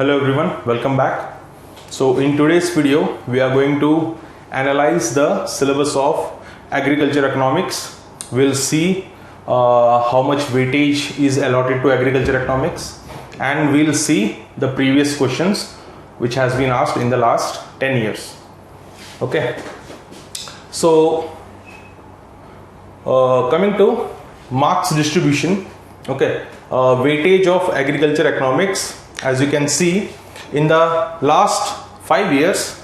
Hello everyone, welcome back. So in today's video we are going to analyze the syllabus of agriculture economics. We'll see how much weightage is allotted to agriculture economics, and we'll see the previous questions which has been asked in the last 10 years. Okay, so coming to marks distribution. Okay, weightage of agriculture economics, as you can see, in the last 5 years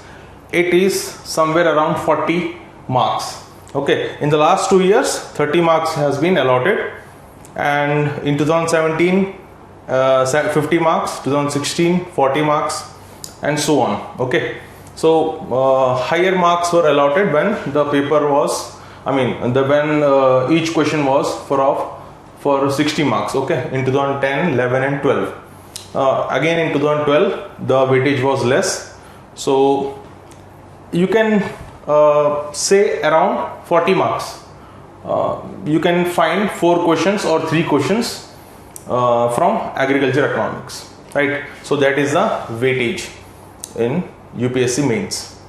it is somewhere around 40 marks. Okay, in the last 2 years 30 marks has been allotted, and in 2017 50 marks, 2016 40 marks, and so on. Okay, so higher marks were allotted when the paper was, when each question was for 60 marks. Okay, in 2010, 11 and 12. Again in 2012 the weightage was less, so you can say around 40 marks. You can find 4 questions or 3 questions from agriculture economics, right? So that is the weightage in UPSC mains.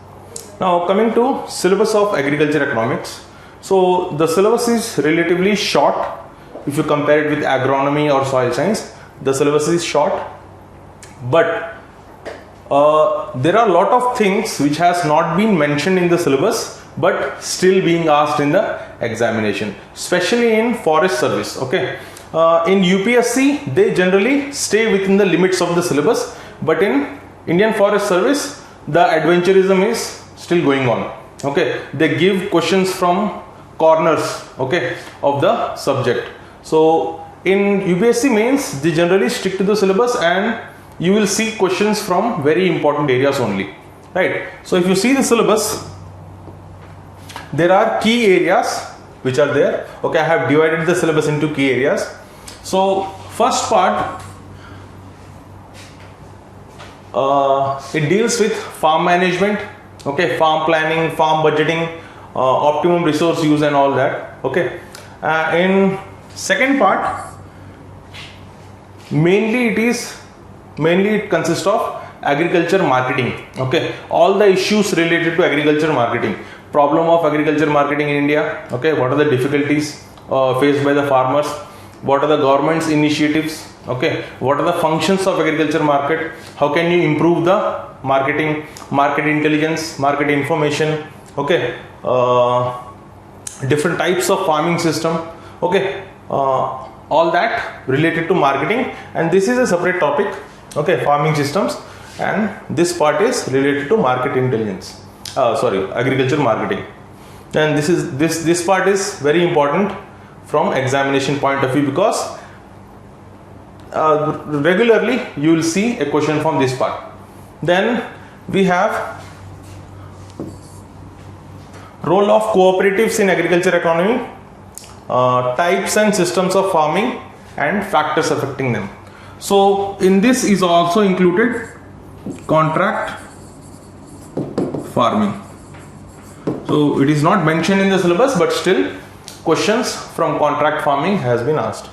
Now coming to syllabus of agriculture economics. So the syllabus is relatively short if you compare it with agronomy or soil science. The syllabus is short, but there are a lot of things which has not been mentioned in the syllabus but still being asked in the examination, especially in forest service. Okay, in UPSC they generally stay within the limits of the syllabus, but in Indian Forest Service the adventurism is still going on. Okay, they give questions from corners, okay, of the subject. So in UPSC mains they generally stick to the syllabus, and you will see questions from very important areas only, right? So if you see the syllabus, there are key areas which are there. Okay, I have divided the syllabus into key areas. So first part, it deals with farm management, okay, farm planning, farm budgeting, optimum resource use and all that. Okay, in second part, mainly it consists of agriculture marketing. Okay, all the issues related to agriculture marketing, problem of agriculture marketing in India. Okay, what are the difficulties faced by the farmers, what are the government's initiatives, okay, what are the functions of agriculture market, how can you improve the marketing, market intelligence, market information, okay, different types of farming system. Okay, all that related to marketing, and this is a separate topic. Okay, farming systems, and this part is related to market intelligence, agriculture marketing. And this part is very important from examination point of view, because regularly you will see a question from this part. Then we have role of cooperatives in agriculture economy, types and systems of farming and factors affecting them. So in this is also included contract farming. So it is not mentioned in the syllabus, but still questions from contract farming has been asked.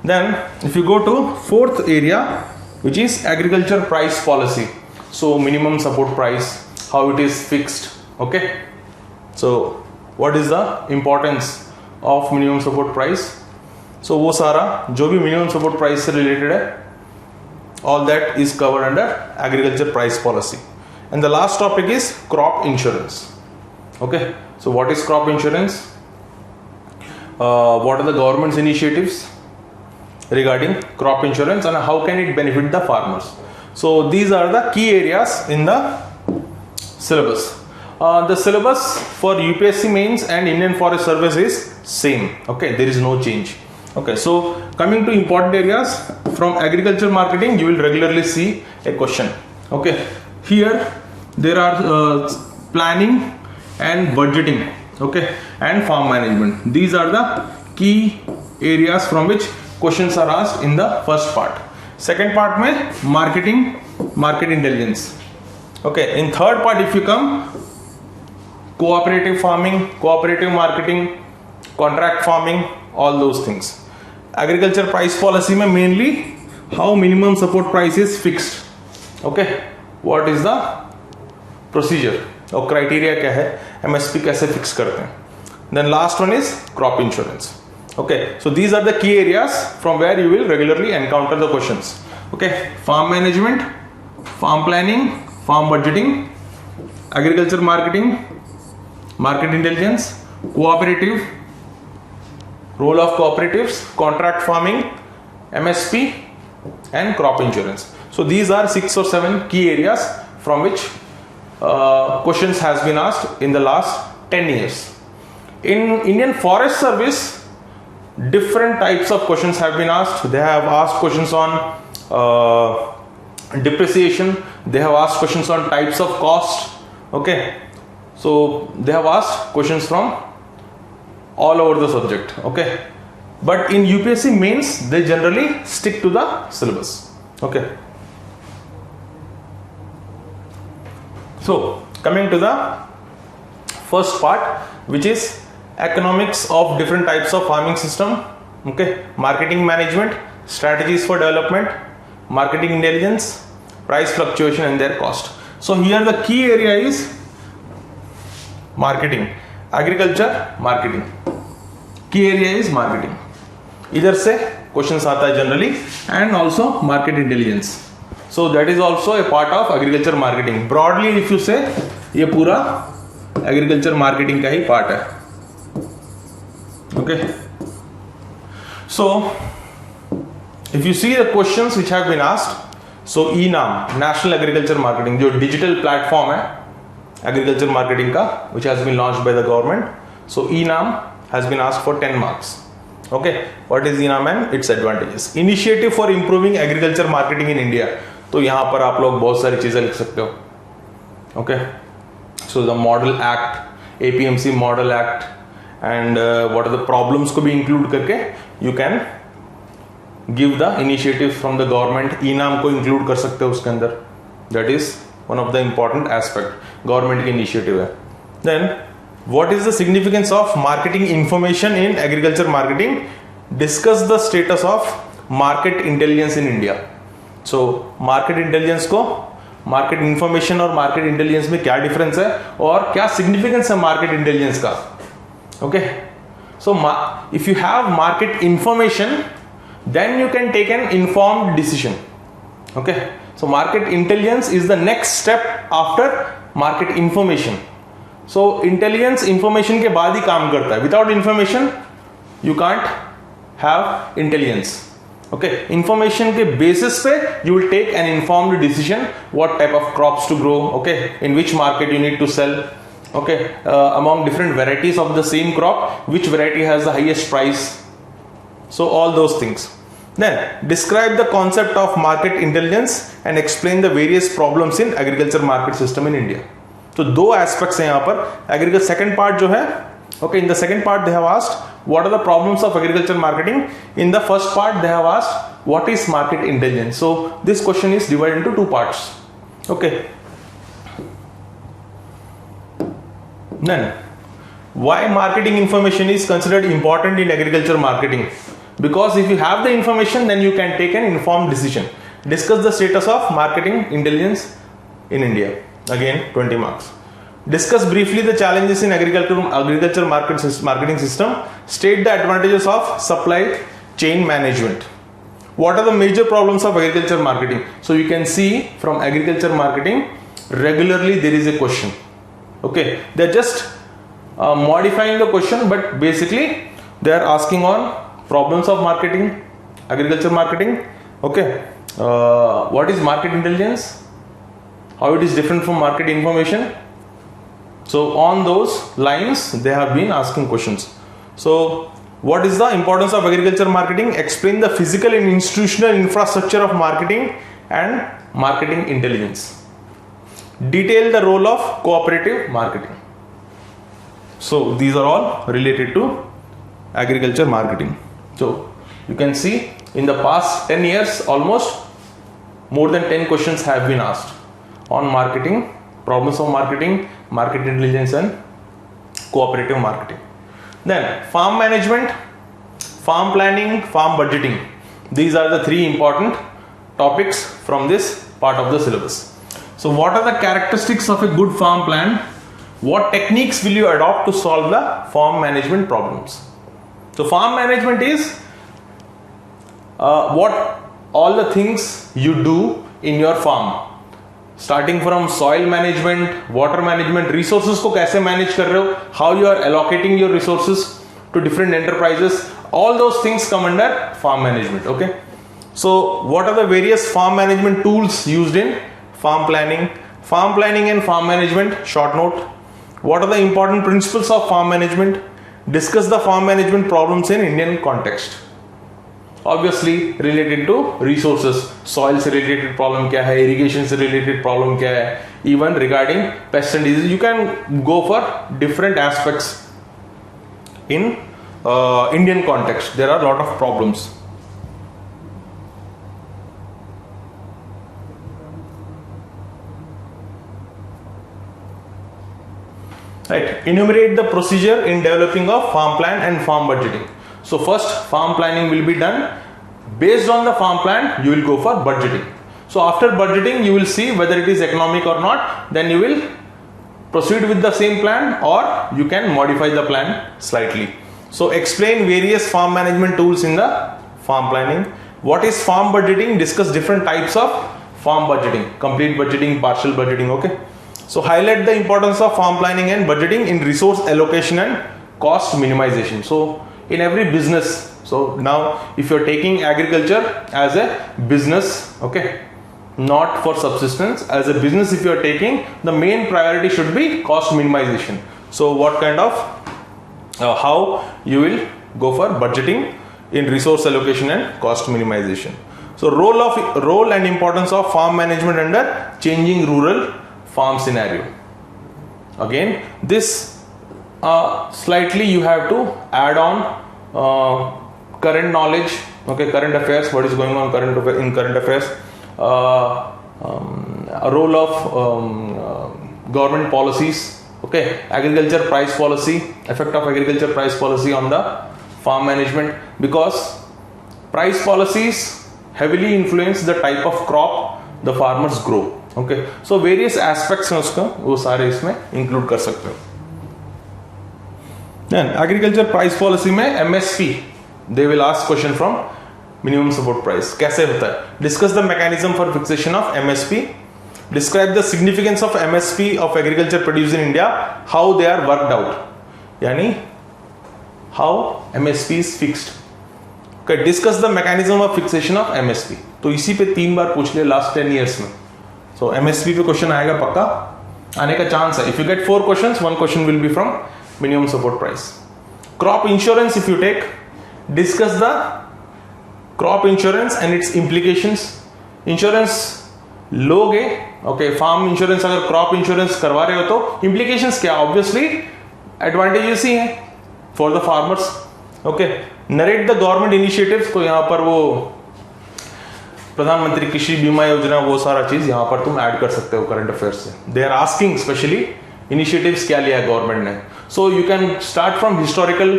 Then if you go to fourth area, which is agriculture price policy. So minimum support price, how it is fixed. Okay, so what is the importance of minimum support price? So वो सारा जो भी minimum support price से related है, all that is covered under agriculture price policy. And the last topic is crop insurance. Okay, so what is crop insurance? What are the government's initiatives regarding crop insurance, and how can it benefit the farmers? So these are the key areas in the syllabus. The syllabus for UPSC mains and Indian Forest Service is same. Okay, there is no change. Okay, so coming to important areas from agriculture marketing, you will regularly see a question. Okay, here there are planning and budgeting, okay, and farm management. These are the key areas from which questions are asked in the first part. Second part में marketing, market intelligence. Okay, in third part if you come, cooperative farming, cooperative marketing, contract farming, all those things. Agriculture price policy में mainly how minimum support price is fixed. Okay, what is the procedure और criteria क्या है, MSP कैसे fix करते हैं. Then last one is crop insurance. Okay, so these are the key areas from where you will regularly encounter the questions. Okay, farm management, farm planning, farm budgeting, agriculture marketing, market intelligence, cooperative, role of cooperatives, contract farming, MSP, and crop insurance. So these are 6 or 7 key areas from which questions has been asked in the last 10 years. In Indian Forest Service, different types of questions have been asked. They have asked questions on depreciation. They have asked questions on types of cost. Okay, so they have asked questions from all over the subject. Okay, but in UPSC mains they generally stick to the syllabus. Okay, so coming to the first part, which is economics of different types of farming system. Okay, marketing management, strategies for development, marketing intelligence, price fluctuation and their cost. So here the key area is marketing, agriculture marketing. Key area is marketing. इधर से questions आता है generally, and also market intelligence. So that is also a part of agriculture marketing. Broadly if you say, ये पूरा agriculture marketing का ही part है. Okay, so if you see the questions which have been asked, so ENAM, National Agriculture Marketing, जो digital platform है agriculture marketing का, which has been launched by the government, so ENAM has been asked for 10 marks. Okay, what is ENAM and its advantages? Initiative for improving agriculture marketing in India. तो यहाँ पर आप लोग बहुत सारी चीजें लिख सकते हो. Okay, so the Model Act, APMC Model Act, and what are the problems को भी include करके you can give the initiatives from the government. ENAM को include कर सकते हो उसके अंदर. That is one of the important aspect. Government की initiative है. Then what is the significance of marketing information in agriculture marketing? Discuss the status of market intelligence in India. So market intelligence को market information और market intelligence में क्या difference है और क्या significance है market intelligence का. Okay, so if you have market information, then you can take an informed decision. Okay, so market intelligence is the next step after market information. So intelligence information के बाद ही काम करता है. Without information you can't have intelligence. Okay, information के basis पे you will take an informed decision what type of crops to grow. Okay, in which market you need to sell. Okay, among different varieties of the same crop, which variety has the highest price. So all those things. Then describe the concept of market intelligence and explain the various problems in agriculture market system in India. तो दो aspects हैं यहाँ पर. Agriculture second part जो है, okay, in the second part they have asked what are the problems of agriculture marketing. In the first part they have asked what is market intelligence. So this question is divided into two parts. Okay. Then why marketing information is considered important in agriculture marketing? Because if you have the information, then you can take an informed decision. Discuss the status of marketing intelligence in India. Again 20 marks. Discuss briefly the challenges in agriculture marketing system. State the advantages of supply chain management. What are the major problems of agriculture marketing? So you can see from agriculture marketing regularly there is a question. Okay, they're just modifying the question, but basically they are asking on problems of marketing, agriculture marketing. Okay, what is market intelligence, how it is different from market information. So on those lines they have been asking questions. So what is the importance of agriculture marketing? Explain the physical and institutional infrastructure of marketing and marketing intelligence. Detail the role of cooperative marketing. So these are all related to agriculture marketing. So you can see in the past 10 years almost more than 10 questions have been asked on marketing, problems of marketing, market intelligence and cooperative marketing. Then farm management, farm planning, farm budgeting. These are the three important topics from this part of the syllabus. So what are the characteristics of a good farm plan? What techniques will you adopt to solve the farm management problems? So farm management is what all the things you do in your farm, starting from soil management, water management, resources को कैसे manage कर रहे हो, how you are allocating your resources to different enterprises, all those things come under farm management. Okay, so what are the various farm management tools used in farm planning? Farm planning and farm management, short note. What are the important principles of farm management? Discuss the farm management problems in Indian context. Obviously related to resources, soil से related problem क्या है, irrigation से related problem क्या है, even regarding pests and diseases. You can go for different aspects in Indian context. There are a lot of problems. Right. Enumerate the procedure in developing a farm plan and farm budgeting. So first, farm planning will be done. Based on the farm plan, you will go for budgeting. So after budgeting, you will see whether it is economic or not. Then you will proceed with the same plan, or you can modify the plan slightly. So explain various farm management tools in the farm planning. What is farm budgeting? Discuss different types of farm budgeting. Complete budgeting, partial budgeting. Okay. So highlight the importance of farm planning and budgeting in resource allocation and cost minimization. So in every business, so now if you're taking agriculture as a business, okay, not for subsistence, as a business, if you're taking, the main priority should be cost minimization. So what kind of how you will go for budgeting in resource allocation and cost minimization. So role and importance of farm management under changing rural farm scenario. Again, this slightly you have to add on current knowledge, okay, current affairs, what is going on in current affairs, a role of government policies, okay, agriculture price policy, effect of agriculture price policy on the farm management, because price policies heavily influence the type of crop the farmers grow. Okay, so various aspects हैं उसका, वो सारे इसमें include कर सकते हो. Then agriculture price policy में MSP, they will ask question from minimum support price. कैसे होता है? Discuss the mechanism for fixation of MSP. Describe the significance of MSP of agriculture produce in India. How they are worked out. यानी how MSP is fixed. Okay, discuss the mechanism of fixation of MSP. तो इसी पे 3 बार पूछ लिया last 10 years में. So MSP पे question आएगा पक्का, आने का चांस है. If you get 4 questions, 1 question will be from minimum support price. Crop insurance, if you take, discuss the crop insurance and its implications. Insurance लोगे, okay, farm insurance अगर crop insurance करवा रहे हो तो implications क्या? Obviously advantages ही हैं for the farmers. Okay, narrate the government initiatives. तो यहाँ पर वो प्रधानमंत्री कृषि बीमा योजना, वो सारा चीज यहाँ पर तुम ऐड कर सकते हो करंट अफेयर्स से. They are asking specially initiatives क्या लिया है गवर्नमेंट ने. So you can start from historical.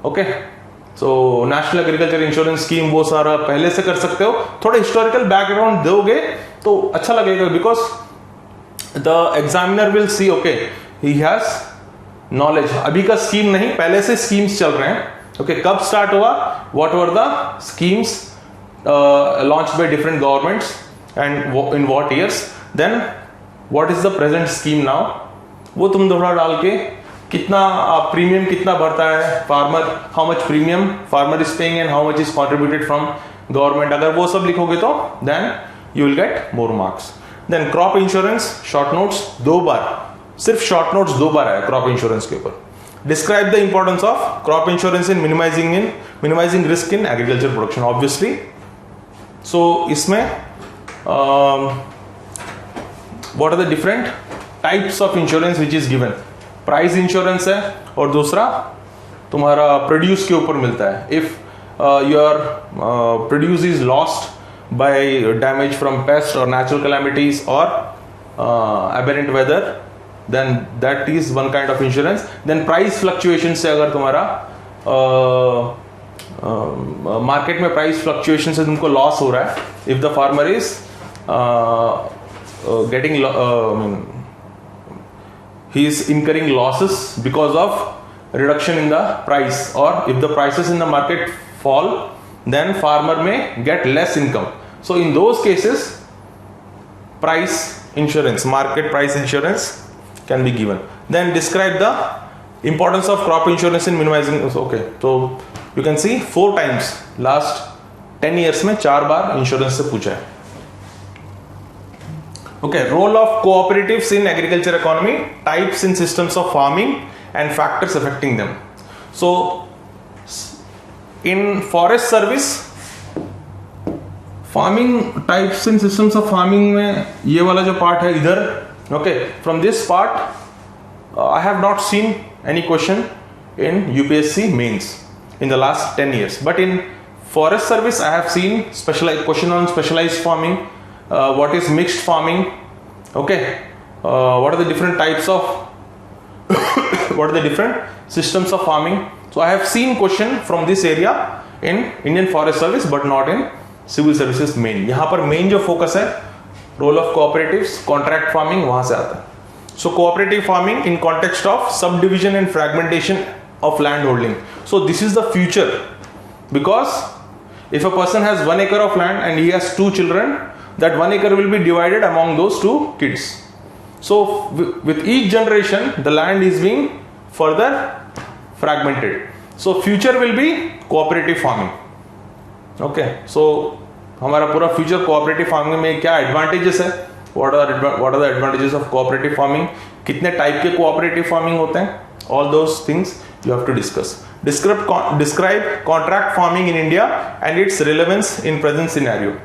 Okay, so national agriculture insurance scheme, वो सारा पहले से कर सकते हो. थोड़ा हिस्टोरिकल बैकग्राउंड दोगे तो अच्छा लगेगा, because the examiner will see okay he has knowledge. अभी का स्कीम नहीं, पहले से स्कीम्स चल रहे हैं. ओके, कब स्टार्ट हुआ, what were the schemes launched by different governments and in what years, then what is the present scheme now, वो तुम थोड़ा डाल के कितना प्रीमियम कितना भरता है farmer, how much premium farmer is paying and how much is contributed from government, अगर वो सब लिखोगे तो then you will get more marks. Then crop insurance, short notes 2 बार, सिर्फ शॉर्ट नोट्स 2 बार आया क्रॉप इंश्योरेंस के ऊपर. Describe the importance of crop insurance in minimizing risk in agriculture production. Obviously so इसमें what are the different types of insurance which is given. Price insurance है और दूसरा तुम्हारा प्रोड्यूस के ऊपर मिलता है. If your produce is lost by damage from pest और नेचुरल कैलामिटीज और aberrant weather, then that is one kind of insurance. Then price fluctuation से अगर तुम्हारा मार्केट में प्राइस फ्लक्चुएशन से तुमको लॉस हो रहा है, if the farmer is getting he is incurring losses because of reduction in the price, or if the prices in the market fall, then farmer may get less income. So in those cases, price insurance, market price insurance can be given. Then describe the importance of crop insurance in minimizing. Okay, so you can see 4 times last 10 years में 4 बार insurance से पूछा है. Okay, role of cooperatives in agriculture economy, types and systems of farming and factors affecting them. So in forest service, farming types and systems of farming में ये वाला जो part है इधर, okay, from this part I have not seen any question in UPSC mains in the last 10 years, but in forest service I have seen specialized question on specialized farming. What is mixed farming? Okay, what are the different types of what are the different systems of farming? So I have seen question from this area in Indian Forest Service, but not in civil services main. यहाँ पर main जो focus है role of cooperatives, contract farming वहाँ से आता है. So cooperative farming in context of subdivision and fragmentation of land holding. So this is the future, because if a person has 1 acre of land and he has 2 children, that 1 acre will be divided among those 2 kids. So with each generation the land is being further fragmented. So future will be cooperative farming. Okay, so हमारा पूरा future cooperative farming में क्या advantages है? What are the advantages of cooperative farming? कितने type के cooperative farming होते हैं? All those things you have to discuss. Describe contract farming in India and its relevance in present scenario.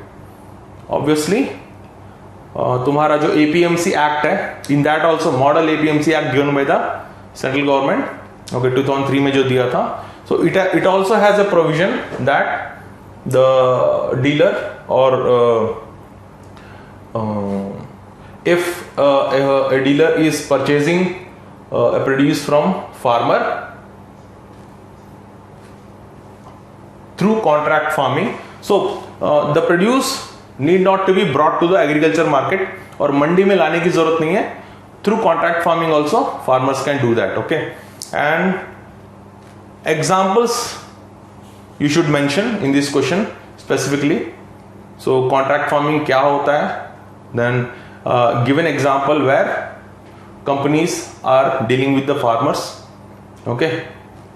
Obviously, तुम्हारा जो APMC Act है, in that also model APMC Act given by the central government, okay, 2003 में जो दिया था, so it also has a provision that the dealer or if a dealer is purchasing a produce from farmer through contract farming, so the produce need not to be brought to the agriculture market, और मंडी में लाने की जरूरत नहीं है. Through contract farming also farmers can do that. Okay, and examples you should mention in this question specifically. So contract farming क्या होता है, then give an example where companies are dealing with the farmers. Okay,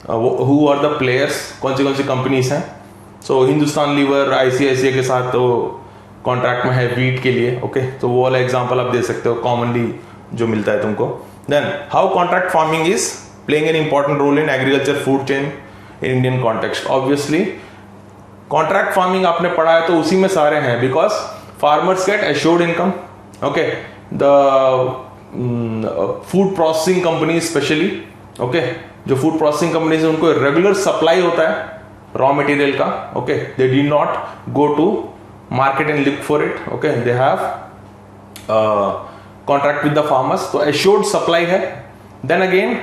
who are the players, कौन सी companies हैं. So Hindustan liver ICICI के साथ तो contract में है वीट के लिए. ओके, तो वो वाला एग्जांपल आप दे सकते हो कॉमनली जो मिलता है तुमको. Then how contract farming is playing an important role in agriculture food chain in Indian context. Obviously contract farming आपने पढ़ा है तो उसी में सारे हैं, because farmers get assured income. Okay, the food processing company specially, okay, जो food processing companies है उनको रेगुलर सप्लाई होता है रॉ मटेरियल का. Okay, they do not go to market and look for it. Okay, they have contract with the farmers, so assured supply है. Then again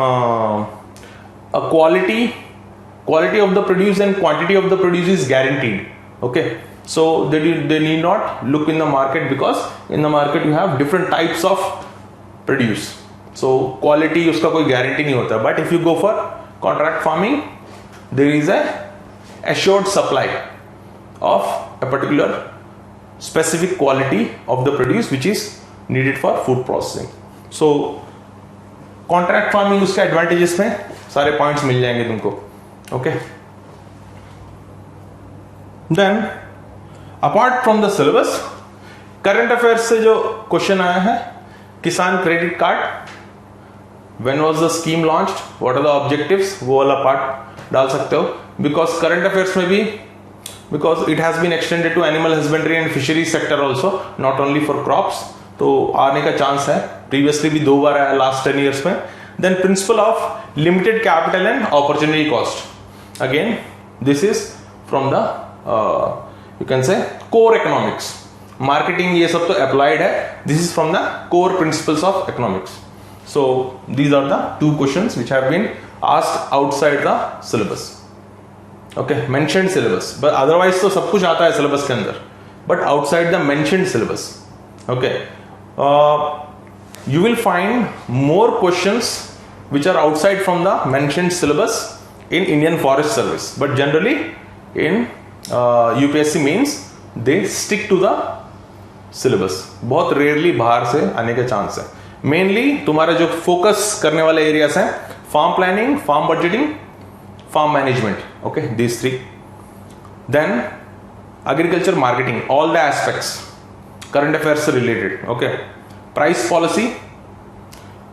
a quality of the produce and quantity of the produce is guaranteed. Okay, so they need not look in the market, because in the market you have different types of produce, so quality उसका कोई guarantee नहीं होता. But if you go for contract farming, there is a assured supply of a particular specific quality of the produce which is needed for food processing. So contract farming उसके advantages में सारे points मिल जाएंगे तुमको. Okay, then apart from the syllabus, current affairs से जो question आया है, किसान credit card, when was the scheme launched, what are the objectives, वो वाला part डाल सकते हो. because current affairs में भी, because it has been extended to animal husbandry and fisheries sector also, not only for crops, तो आने का चांस है. प्रीवियसली भी 2 बार आया लास्ट 10 years में. Then principle of limited capital and opportunity cost, again this is from the you can say core economics. Marketing ये सब तो अप्लाइड है, this is from the core principles of economics. So these are the 2 questions which have been asked outside the syllabus. Okay, mentioned syllabus, but otherwise तो सब कुछ आता है syllabus के अंदर. but outside the mentioned syllabus. Okay, you will find more questions which are outside from the mentioned syllabus in Indian Forest Service, but generally in UPSC means they stick to the syllabus. बहुत rarely बाहर से आने के chance है. Mainly तुम्हारा जो focus करने वाले एरियाज हैं, farm planning, farm budgeting, farm management. Okay, these three. Then agriculture marketing, all the aspects current affairs से related. Okay, price policy,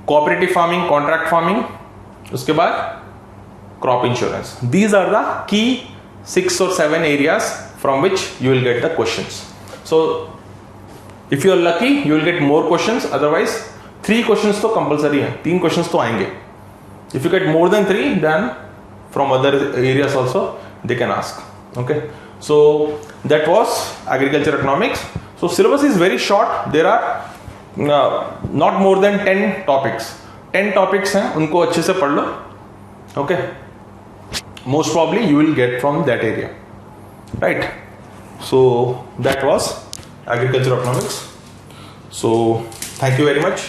cooperative farming, contract farming, उसके बाद crop insurance. These are the key 6 or 7 areas from which you will get the questions. So if you are lucky you will get more questions, otherwise 3 questions तो compulsory है, 3 questions तो आएंगे. If you get more than 3, then from other areas also they can ask. Okay, so that was agriculture economics. So syllabus is very short. There are not more than 10 topics. 10 topics हैं, उनको अच्छे से पढ़ लो. Okay, most probably you will get from that area, right? So that was agriculture economics. So thank you very much.